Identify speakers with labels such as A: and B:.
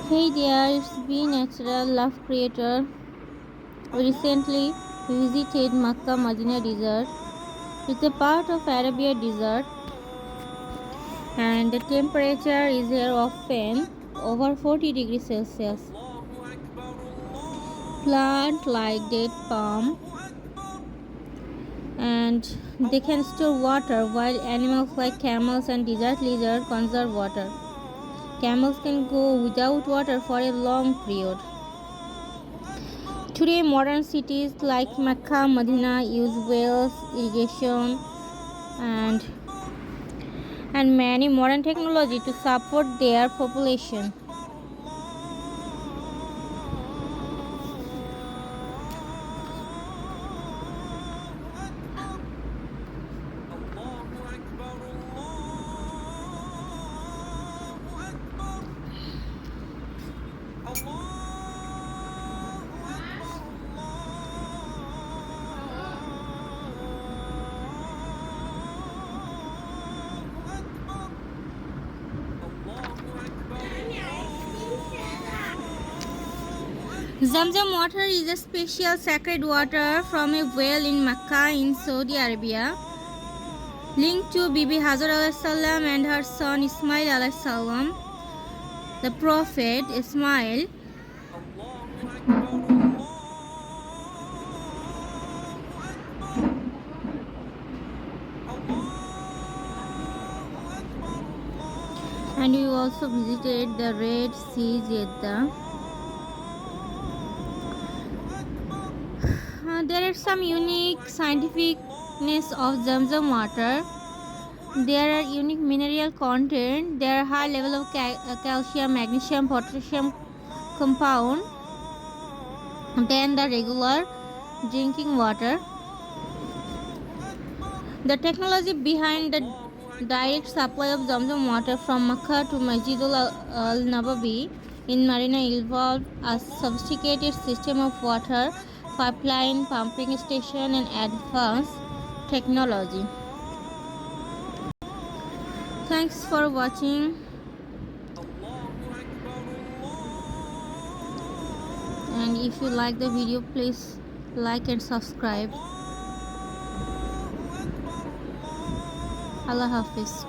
A: Hey there, it's B Natural Love Creator. We recently visited Mecca Medina Desert. It's a part of Arabia Desert, and the temperature is here often over 40 degrees Celsius. Plant like date palm and they can store water, while animals like camels and desert lizard conserve water. Camels can go without water for a long period. Today, modern cities like Mecca, Medina use wells, irrigation, and many modern technology to support their population. Zamzam water is a special sacred water from a well in Mecca in Saudi Arabia, linked to Bibi Hajar salam and her son Ismail salam. The Prophet Ismail and we also visited the Red Sea Jeddah. There is some unique scientificness of Zamzam water. There are unique mineral content. There are high level of calcium, magnesium, potassium compound than the regular drinking water. The technology behind the direct supply of Zamzam water from Makkah to Masjidul al-Nabawi in Medina involved a sophisticated system of water pipeline, pumping station, and advanced technology. Thanks for watching, and if you like the video, please like and subscribe. Allah Hafiz.